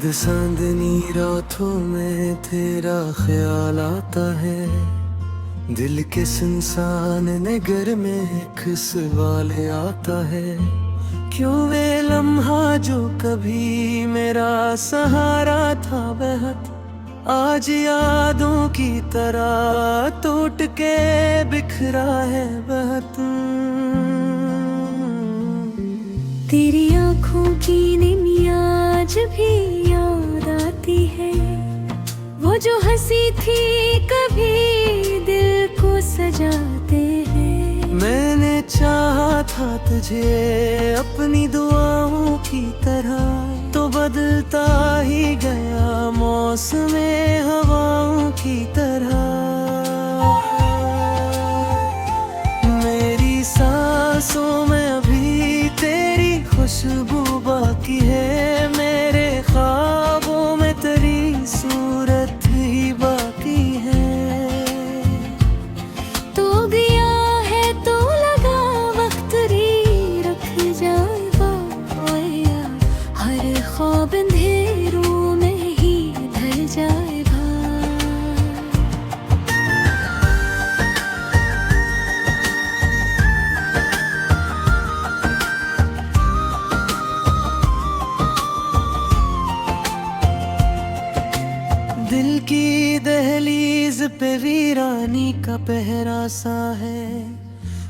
चांदनी रातों में तेरा ख्याल आता है। दिल के सुनसान नगर में एक सवाल आता है, क्यों वे लम्हा जो कभी मेरा सहारा था बेहद आज यादों की तरह टूट के बिखरा है बहुत। तेरी आँखों की निमिया आज भी याद आती है, वो जो हंसी थी कभी दिल को सजाते हैं। मैंने चाहा था तुझे अपनी दुआओं की तरह, तो बदलता ही गया मौसम हवाओं की तरह। मेरी सांसों में अभी तेरी खुशबू बाकी है, मेरे ख्वाबों में तेरी सूरत ही बाकी है। तो गया है तो लगा वक्त री रख जाएगा, हर ख्वाब अंधेरों में ही ढल जाएगा। दिल की दहलीज पे वीरानी का पहरा सा है,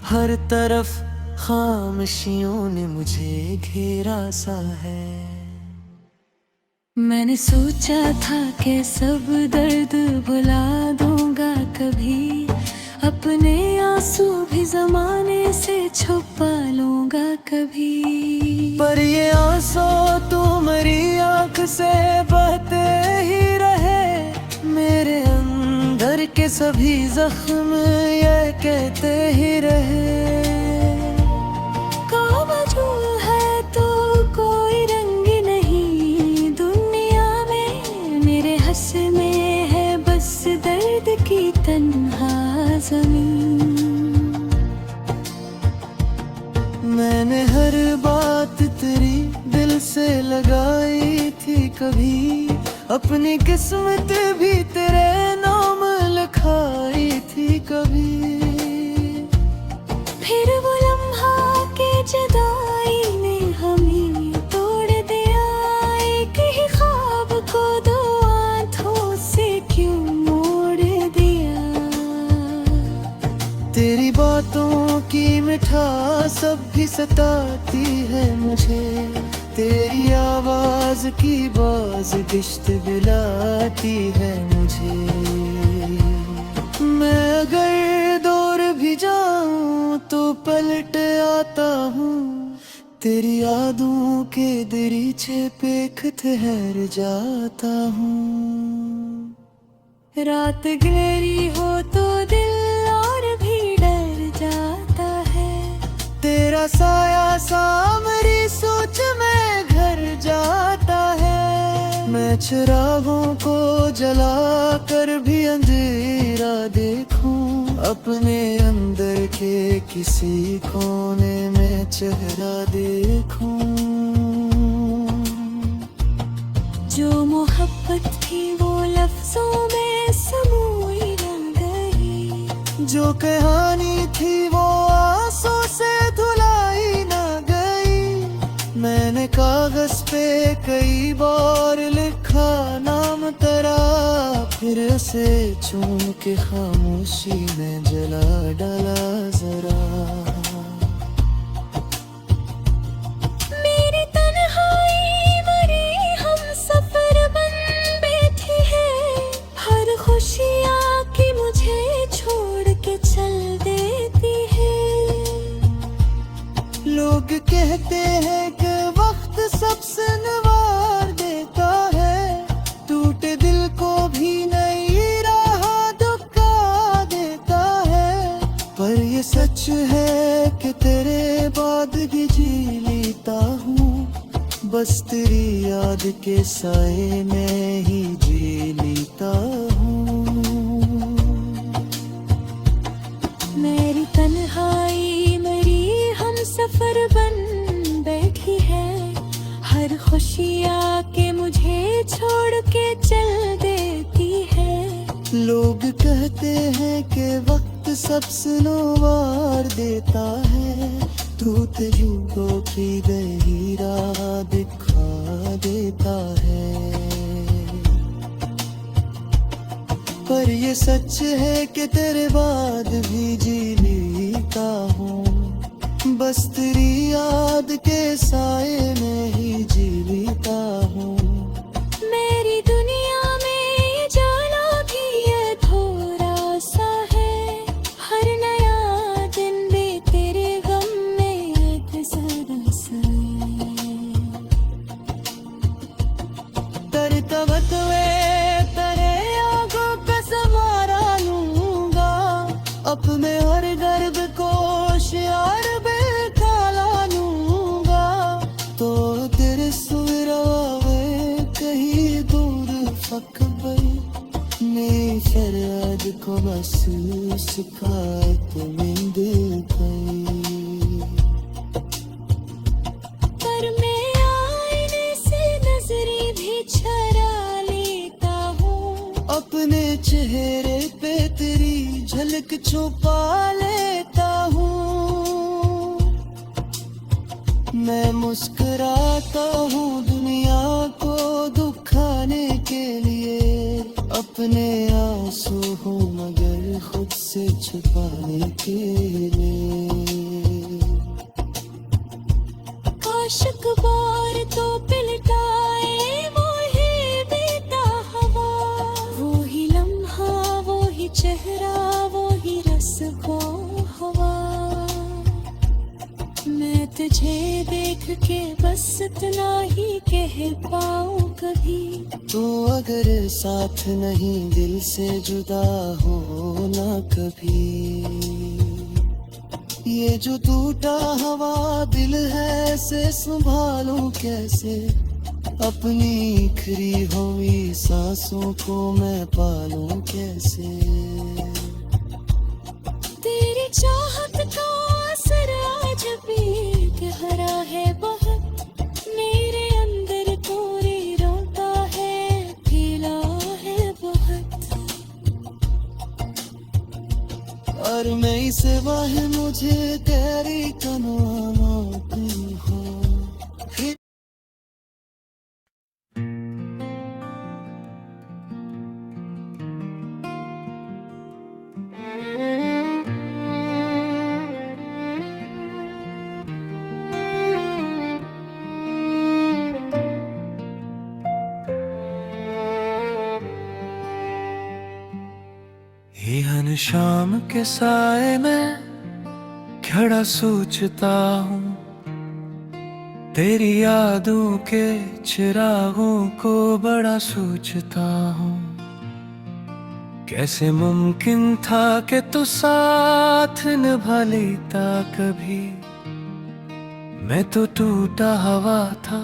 हर तरफ खामोशियों ने मुझे घेरा सा है। मैंने सोचा था कि सब दर्द भुला दूंगा कभी, अपने आंसू भी जमाने से छुपा लूंगा कभी। पर ये आंसू तुम्हारी आंख से बहते ही रहे, मेरे अंदर के सभी जख्म ये कहते ही रहे। काबजूल है तो कोई रंग नहीं दुनिया में, मेरे हंस में है बस दर्द की तन्हा ज़मीन। मैंने हर बात तेरी दिल से लगाई थी कभी, अपनी किस्मत भी तेरे नाम लिखाई थी कभी। फिर वो लम्हा के जुदाई ने हमें तोड़ दिया, एक ही ख्वाब को दो आंखों से क्यों मोड़ दिया। तेरी बातों की मिठास अब भी सताती है मुझे, तेरी आवाज की बाज़गिश्त दिलाती है मुझे। मैं अगर दूर भी जाऊं तो पलट आता हूँ, तेरी यादों के दरीचे पे ठहर जाता हूँ। रात गहरी हो तो दिल और भी डर जाता है, तेरा साया सा मेरी सोच में घर जाता है। मैं चिरागों को जला कर भी अंधेरा देखूं, अपने अंदर के किसी कोने में चेहरा देखूं। जो मोहब्बत थी वो लफ्जों में समोई न गई, जो कहानी थी वो आंसू से धुलाई न गई। मैंने कागज पे कई बार लिखा नाम तेरा, फिर उसे चूम के खामोशी में जला डाला जरा। मेरी तन्हाई मरी हम सफर बन बैठी है, हर खुशियाँ की मुझे छोड़ के चल देती है। लोग कहते हैं कि वक्त सबसे नवार देता है, टूटे दिल को भी नई राह दुका देता है। पर ये सच है कि तेरे बाद भी जी लेता हूँ, बस तेरी याद के साए में ही जी लेता हूँ। मेरी तन्हाई मरी हम सफर बन बैठी है, हर खुशियाँ के मुझे छोड़ के चल देती है। लोग कहते हैं कि वक्त सब सुनवार देता है, तू तुझको की गई राह दिखा देता है। पर ये सच है कि तेरे बाद भी जी लेता हूँ, बस तेरी याद के साए में ही जी लेता हूँ। मेरी दुनिया में ये जाना भी ये थोड़ा सा है, हर नया दिन भी तेरे गम में एक सदा सा है। तरता बतवे तेरे आगों का समारा लूंगा, अपने हर गर्भ को शियार बेखाला लूंगा। तो तेरे सुरावे कहीं दूर फक गई, मेरी फरियाद को महसूस पाए तो मिल गई। पर मैं आईने से नजरें भी चुरा लेता हूँ, अपने चेहरे पे तेरी झलक छुपा लेता हूँ। मैं मुस्कुराता हूँ दुनिया को दुखाने के लिए, अपने आंसू हूँ मगर खुद से छुपाने के लिए। आशिक बार तो पिलटाए वो ही बेता हवा, वो ही लम्हा, वो ही चेहरा, वो ही रस वो हवा। मैं तुझे देख के बस इतना ही कह पाऊँ कभी, तू अगर साथ नहीं दिल से जुदा हो ना कभी। ये जो टूटा हवा दिल है से संभालूं कैसे, अपनी खरी हुई सांसों को मैं पालूं कैसे। तेरी चाहत का असर आज भी गहरा है बहुत, मेरे अंदर पूरी रोता है, पीला है बहुत। और मैं इस वाह मुझे तेरी कनाती हो। ये हन शाम के साए में खड़ा सोचता हूँ, तेरी यादों के चिरागों को बड़ा सोचता हूँ। कैसे मुमकिन था कि तू साथ निभा लेता कभी, मैं तो टूटा हवा था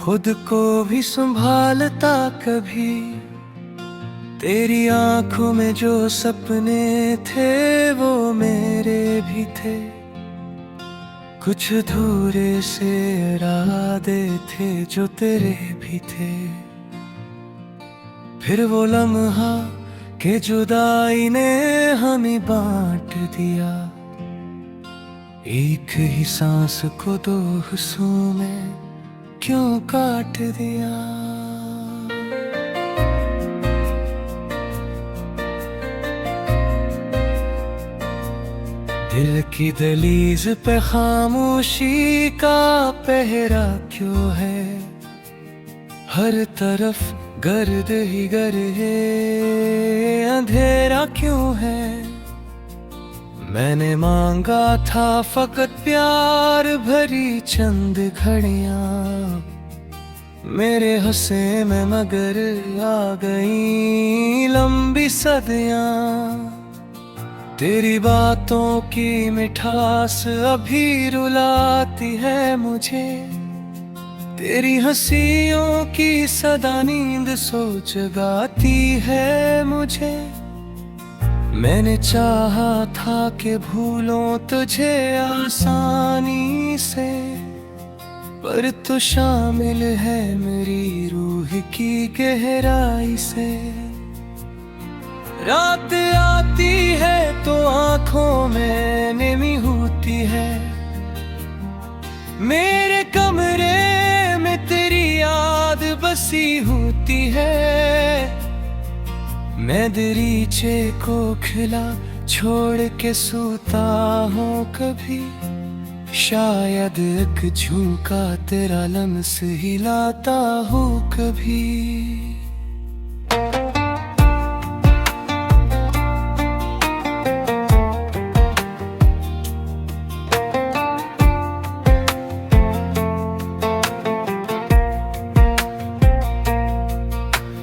खुद को भी संभालता कभी। तेरी आंखों में जो सपने थे वो मेरे भी थे, कुछ अधूरे से इरादे थे जो तेरे भी थे। फिर वो लम्हा के जुदाई ने हमें बांट दिया, एक ही सांस को दो हिस्सों में क्यों काट दिया। दिल की दहलीज पे खामोशी का पहरा क्यों है, हर तरफ गर्द ही गर्द है, अंधेरा क्यों है। मैंने मांगा था फकत प्यार भरी चंद घड़ियां, मेरे हंसे में मगर आ गई लंबी सदियां। तेरी बातों की मिठास अभी रुलाती है मुझे, तेरी हंसियों की सदा नींद सो जगाती है मुझे। मैंने चाहा था कि भूलों तुझे आसानी से, पर तू शामिल है मेरी रूह की गहराई से। रात आती है तो आंखों में नमी होती है, मेरे कमरे में तेरी याद बसी होती है। मैं दरीचे को खिला छोड़ के सोता हूँ कभी, शायद एक झुमका तेरा लम्स हिलाता हूँ कभी।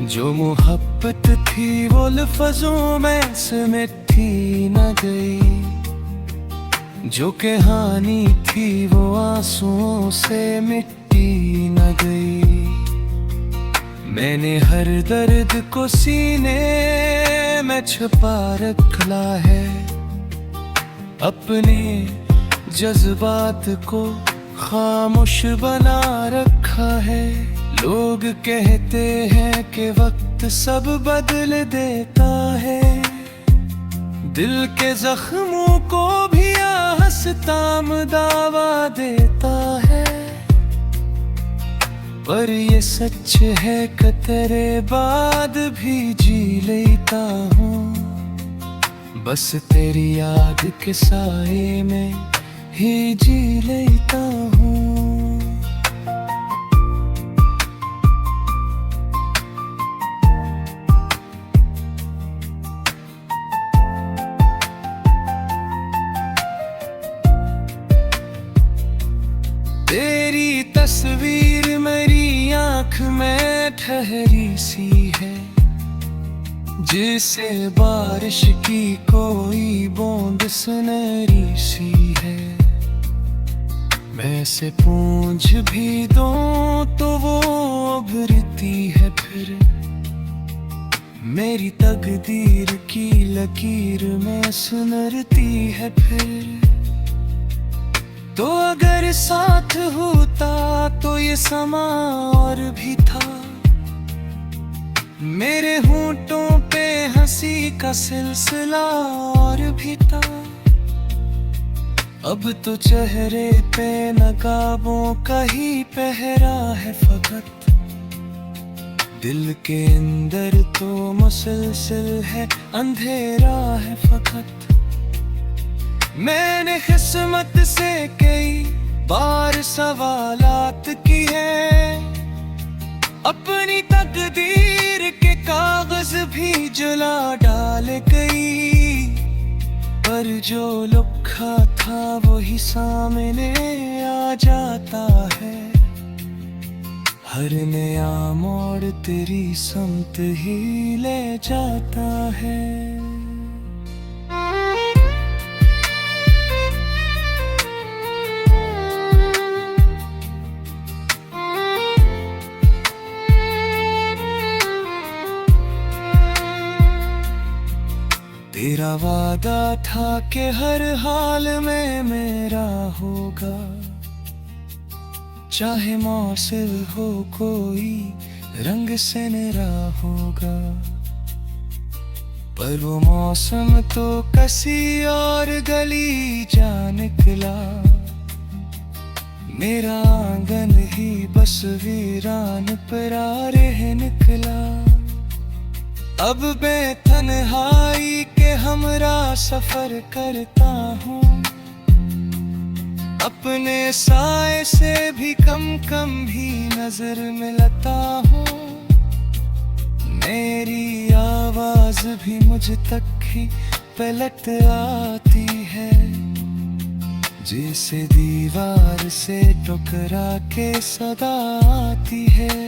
जो मोहब्बत थी वो लफ्जों में सिमटी न गई, जो कहानी थी वो आंसुओं से मिट्टी न गई। मैंने हर दर्द को सीने में छुपा रखा है, अपने जज्बात को खामोश बना रखा है। लोग कहते हैं कि वक्त सब बदल देता है, दिल के जख्मों को भी आहिस्ताम दावा देता है। पर ये सच है कि तेरे बाद भी जी लेता हूँ, बस तेरी याद के साए में ही जी लेता हूँ। तेरी तस्वीर मेरी आँख में ठहरी सी है, जिसे बारिश की कोई बूंद सुनहरी सी है। मैं से पूछ भी दूं तो वो उभरती है फिर, मेरी तकदीर की लकीर में सुनरती है फिर। तो अगर साथ होता तो ये समा और भी था, मेरे होंठों पे हंसी का सिलसिला और भी था। अब तो चेहरे पे नकाबों का ही पहरा है फकत, दिल के अंदर तो मुसलसल है अंधेरा है फकत। मैंने किस्मत से कई बार सवालात किए, अपनी तकदीर के कागज भी जला डाल गई। पर जो लिखा था वही सामने आ जाता है, हर नया मोड़ तेरी समत ही ले जाता है। तेरा वादा था कि हर हाल में मेरा होगा, चाहे मौसम हो कोई रंग से निरा होगा। पर वो मौसम तो किसी और गली जा निकला, मेरा आंगन ही बस वीरान पर आ रह निकला। अब मैं तन्हाई के हमरा सफर करता हूँ, अपने साए से भी कम भी नजर मिलता हूँ। मेरी आवाज भी मुझ तक ही पलट आती है, जैसे दीवार से टकरा के सदा आती है।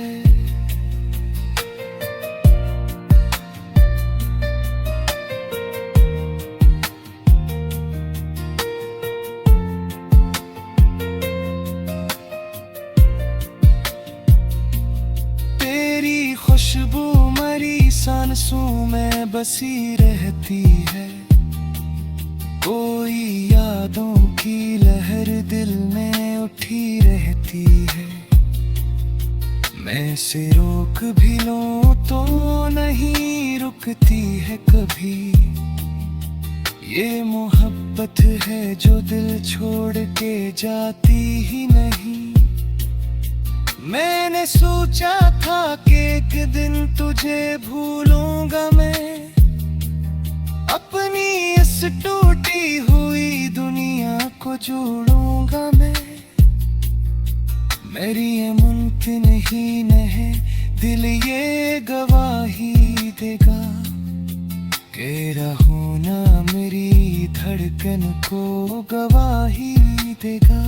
खुशबू मरी सांसों में बसी रहती है, कोई यादों की लहर दिल में उठी उठी रहती है। मैं इसे रोक भी लूं तो नहीं रुकती है कभी। ये मोहब्बत है जो दिल छोड़ के जाती ही नहीं। मैंने सोचा था कि एक दिन तुझे भूलूंगा मैं, अपनी इस टूटी हुई दुनिया को जोड़ूंगा मैं। मेरी ये मुमकिन ही नहीं, दिल ये गवाही देगा कि रहूं ना मेरी धड़कन को गवाही देगा।